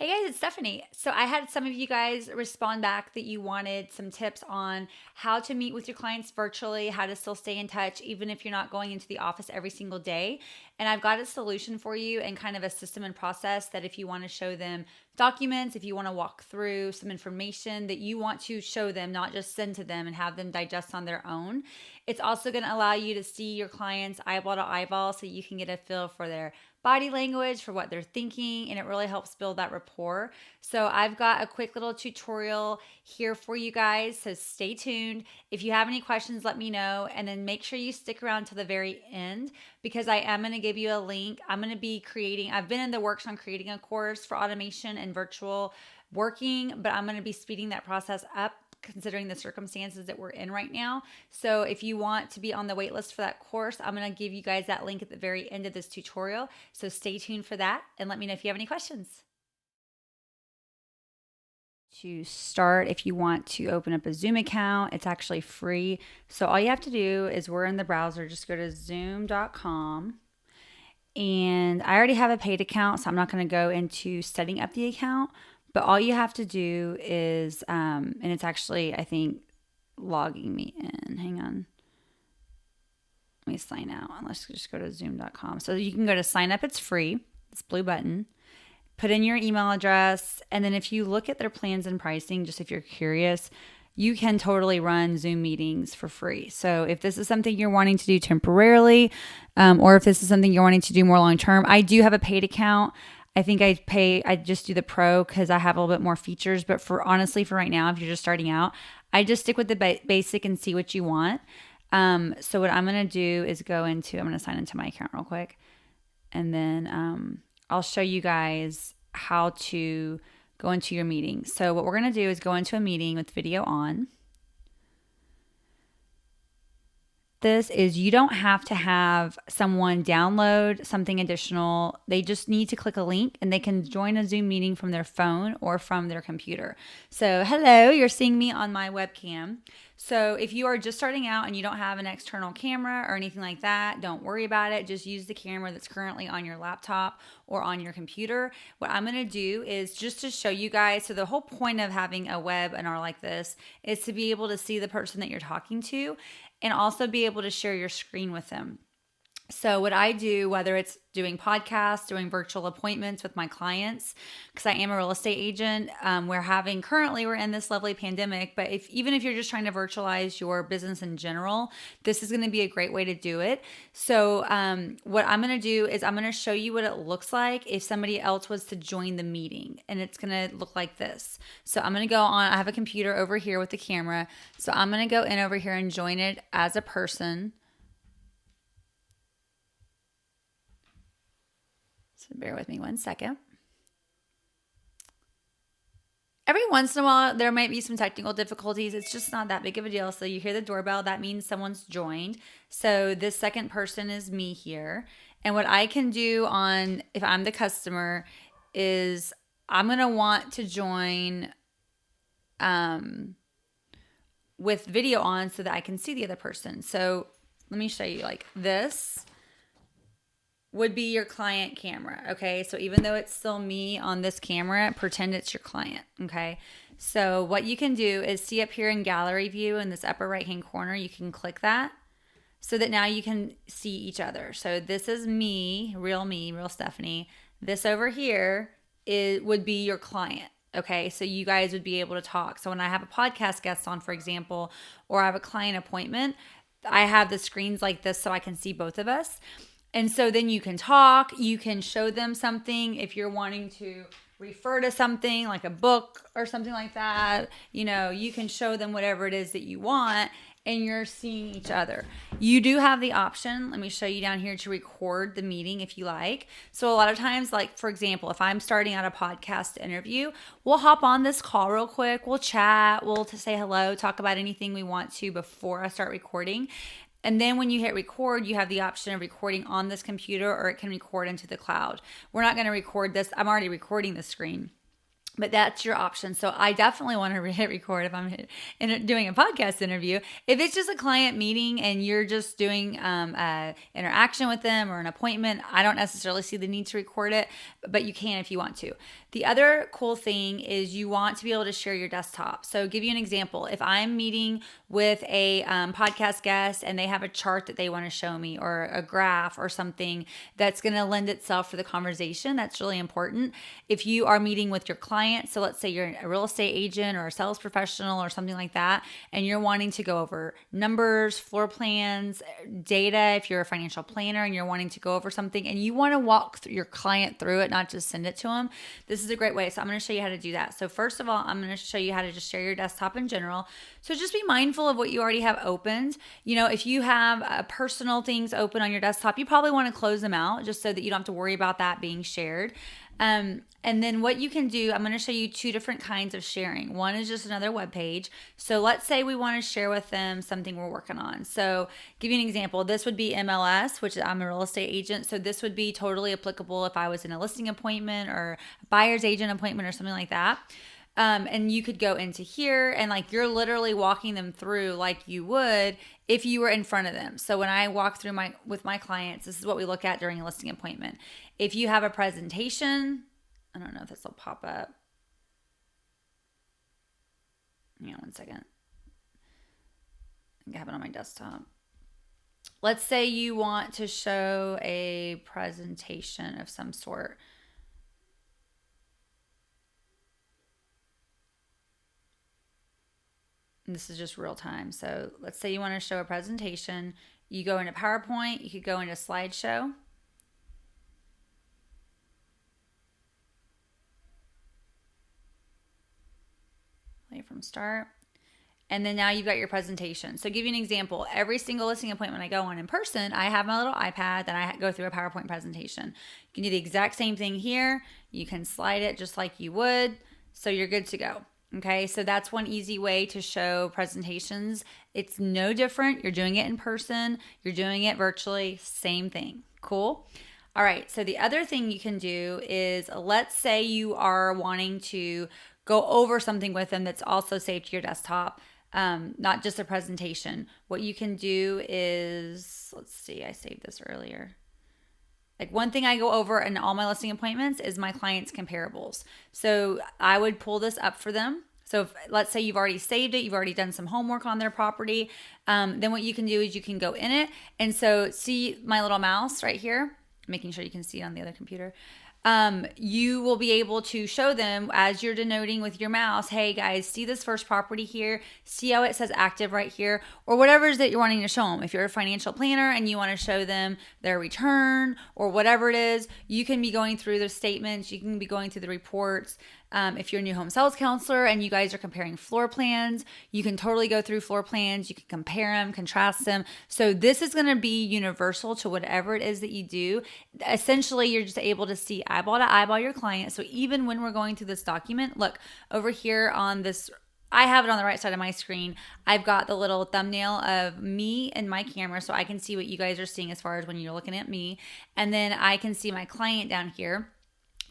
Hey guys, it's Stephanie. So I had some of you guys respond back that you wanted some tips on how to meet with your clients virtually, how to still stay in touch, even if you're not going into the office every single day. And I've got a solution for you and kind of a system and process that if you want to show them documents, if you want to walk through some information that you want to show them, not just send to them and have them digest on their own. It's also going to allow you to see your clients eyeball to eyeball so you can get a feel for their body language, for what they're thinking, and it really helps build that rapport. So I've got a quick little tutorial here for you guys, so stay tuned. If you have any questions, let me know, and then make sure you stick around to the very end because I am going to give you a link. I'm going to be I've been in the works on creating a course for automation and virtual working, but I'm going to be speeding that process up considering the circumstances that we're in right now. So if you want to be on the wait list for that course, I'm going to give you guys that link at the very end of this tutorial. So stay tuned for that and let me know if you have any questions. To start, if you want to open up a Zoom account, it's actually free. So all you have to do is we're in the browser, just go to zoom.com. And I already have a paid account, so I'm not going to go into setting up the account. But all you have to do is, and it's actually, I think, logging me in. Hang on. Let me sign out. Let's just go to zoom.com. So you can go to sign up. It's free. It's blue button. Put in your email address. And then if you look at their plans and pricing, just if you're curious, you can totally run Zoom meetings for free. So if this is something you're wanting to do temporarily, or if this is something you're wanting to do more long-term, I do have a paid account. I think I just do the pro because I have a little bit more features. But honestly, for right now, if you're just starting out, I just stick with the basic and see what you want. So what I'm going to do is I'm going to sign into my account real quick. And then I'll show you guys how to go into your meeting. So what we're going to do is go into a meeting with video on. This is you don't have to have someone download something additional. They just need to click a link and they can join a Zoom meeting from their phone or from their computer. So hello, you're seeing me on my webcam. So if you are just starting out and you don't have an external camera or anything like that, don't worry about it. Just use the camera that's currently on your laptop or on your computer. What I'm going to do is just to show you guys. So the whole point of having a webinar like this is to be able to see the person that you're talking to and also be able to share your screen with them. So what I do, whether it's doing podcasts, doing virtual appointments with my clients, because I am a real estate agent, we're in this lovely pandemic, but even if you're just trying to virtualize your business in general, this is going to be a great way to do it. So what I'm going to do is I'm going to show you what it looks like if somebody else was to join the meeting, and it's going to look like this. So I'm going to go on, I have a computer over here with the camera. So I'm going to go in over here and join it as a person. So bear with me one second. Every once in a while, there might be some technical difficulties. It's just not that big of a deal. So you hear the doorbell, that means someone's joined. So this second person is me here. And what I can do if I'm the customer, is I'm going to want to join with video on so that I can see the other person. So let me show you like this. Would be your client camera, okay? So even though it's still me on this camera, pretend it's your client, okay? So what you can do is see up here in gallery view in this upper right-hand corner, you can click that so that now you can see each other. So this is me, real Stephanie. This over here would be your client, okay? So you guys would be able to talk. So when I have a podcast guest on, for example, or I have a client appointment, I have the screens like this so I can see both of us. And so then you can talk, you can show them something if you're wanting to refer to something like a book or something like that. You can show them whatever it is that you want and you're seeing each other. You do have the option, let me show you down here, to record the meeting if you like. So a lot of times, like for example, if I'm starting out a podcast interview, we'll hop on this call real quick, we'll chat, we'll say hello, talk about anything we want to before I start recording. And then when you hit record, you have the option of recording on this computer or it can record into the cloud. We're not going to record this. I'm already recording the screen, but that's your option. So I definitely want to hit record if I'm doing a podcast interview. If it's just a client meeting and you're just doing interaction with them or an appointment, I don't necessarily see the need to record it, but you can if you want to. The other cool thing is you want to be able to share your desktop. So give you an example. If I'm meeting with a podcast guest and they have a chart that they want to show me or a graph or something that's going to lend itself for the conversation, that's really important. If you are meeting with your client, so let's say you're a real estate agent or a sales professional or something like that, and you're wanting to go over numbers, floor plans, data, if you're a financial planner and you're wanting to go over something and you want to walk your client through it, not just send it to them, this is a great way. So I'm going to show you how to do that. So first of all, I'm going to show you how to just share your desktop in general. So just be mindful of what you already have opened. You know, if you have personal things open on your desktop, you probably want to close them out just so that you don't have to worry about that being shared. And then what you can do, I'm going to show you two different kinds of sharing. One is just another web page. So let's say we want to share with them something we're working on. So give you an example. This would be MLS, which I'm a real estate agent. So this would be totally applicable if I was in a listing appointment or a buyer's agent appointment or something like that. And you could go into here and like you're literally walking them through like you would if you were in front of them. So when I walk through with my clients, this is what we look at during a listing appointment. If you have a presentation, I don't know if this will pop up. Hang on one second. I think I have it on my desktop. Let's say you want to show a presentation of some sort. And this is just real time. So let's say you want to show a presentation. You go into PowerPoint. You could go into slideshow. Play from start. And then now you've got your presentation. So give you an example. Every single listing appointment I go on in person, I have my little iPad and I go through a PowerPoint presentation. You can do the exact same thing here. You can slide it just like you would. So you're good to go. Okay, so that's one easy way to show presentations. It's no different. You're doing it in person. You're doing it virtually. Same thing. Cool. All right, so the other thing you can do is let's say you are wanting to go over something with them that's also saved to your desktop, not just a presentation. What you can do is, let's see, I saved this earlier. Like one thing I go over in all my listing appointments is my clients' comparables. So I would pull this up for them. So if, let's say you've already saved it, you've already done some homework on their property, then what you can do is you can go in it. And so see my little mouse right here, making sure you can see it on the other computer. You will be able to show them as you're denoting with your mouse, hey guys, see this first property here, see how it says active right here, or whatever it is that you're wanting to show them. If you're a financial planner and you want to show them their return or whatever it is, you can be going through the statements, you can be going through the reports. If you're a new home sales counselor and you guys are comparing floor plans, you can totally go through floor plans. You can compare them, contrast them. So this is going to be universal to whatever it is that you do. Essentially, you're just able to see eyeball to eyeball your client. So even when we're going through this document, look over here on this, I have it on the right side of my screen. I've got the little thumbnail of me and my camera so I can see what you guys are seeing as far as when you're looking at me. And then I can see my client down here.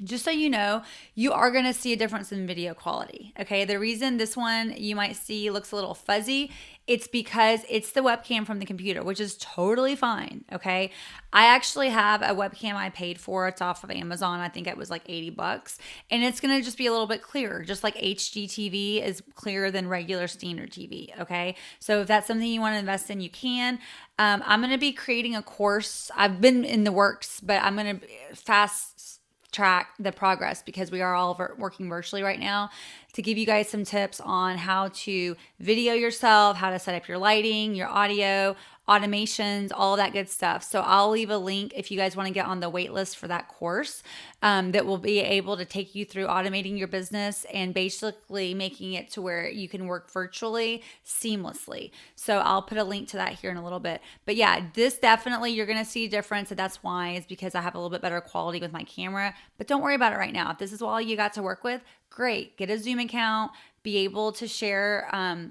Just so you know, you are going to see a difference in video quality. Okay, the reason this one you might see looks a little fuzzy, it's because it's the webcam from the computer, which is totally fine. Okay, I actually have a webcam I paid for. It's off of Amazon. I think it was like $80, and it's going to just be a little bit clearer, just like HDTV is clearer than regular standard TV. Okay, so if that's something you want to invest in, you can. I'm going to be creating a course. I've been in the works, but I'm going to fast track the progress because we are all working virtually right now to give you guys some tips on how to video yourself, how to set up your lighting, your audio, automations, all that good stuff. So I'll leave a link if you guys want to get on the wait list for that course that will be able to take you through automating your business and basically making it to where you can work virtually seamlessly. So I'll put a link to that here in a little bit. But yeah, this definitely you're going to see a difference. And that's why is because I have a little bit better quality with my camera. But don't worry about it right now. If this is all you got to work with, great. Get a Zoom account. Be able to share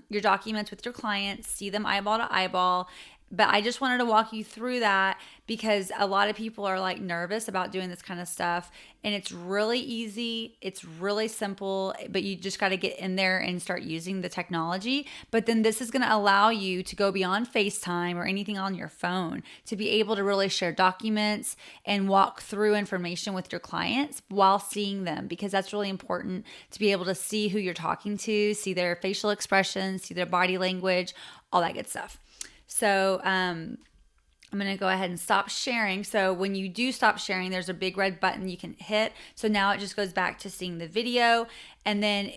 your documents with your clients, see them eyeball to eyeball. But I just wanted to walk you through that because a lot of people are like nervous about doing this kind of stuff. And it's really easy. It's really simple, but you just got to get in there and start using the technology. But then this is going to allow you to go beyond FaceTime or anything on your phone to be able to really share documents and walk through information with your clients while seeing them, because that's really important to be able to see who you're talking to, see their facial expressions, see their body language, all that good stuff. So I'm going to go ahead and stop sharing. So when you do stop sharing, there's a big red button you can hit. So now it just goes back to seeing the video. And then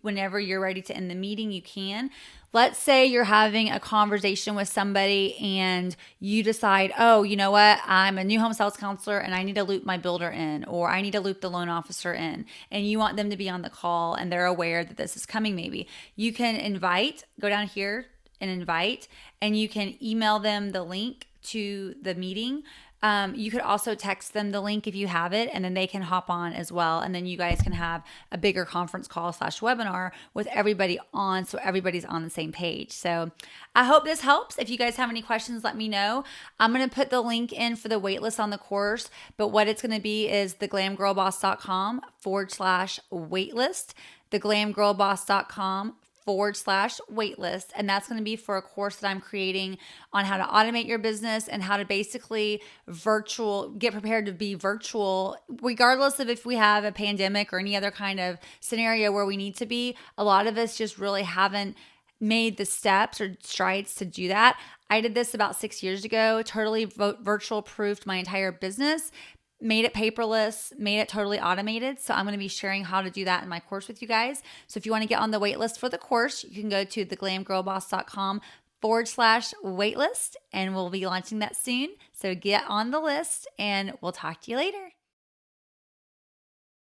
whenever you're ready to end the meeting, you can. Let's say you're having a conversation with somebody and you decide, oh, you know what? I'm a new home sales counselor and I need to loop my builder in, or I need to loop the loan officer in, and you want them to be on the call and they're aware that this is coming maybe. You can go down here and invite, and you can email them the link to the meeting. You could also text them the link if you have it, and then they can hop on as well. And then you guys can have a bigger conference call / webinar with everybody on, so everybody's on the same page. So I hope this helps. If you guys have any questions, let me know. I'm going to put the link in for the waitlist on the course, but what it's going to be is theglamgirlboss.com /waitlist, theglamgirlboss.com /waitlist. And that's going to be for a course that I'm creating on how to automate your business and how to basically get prepared to be virtual, regardless of if we have a pandemic or any other kind of scenario where we need to be. A lot of us just really haven't made the steps or strides to do that. I did this about 6 years ago, totally virtual proofed my entire business, made it paperless, made it totally automated. So I'm going to be sharing how to do that in my course with you guys. So if you want to get on the wait list for the course, you can go to theglamgirlboss.com /waitlist, and we'll be launching that soon. So get on the list and we'll talk to you later.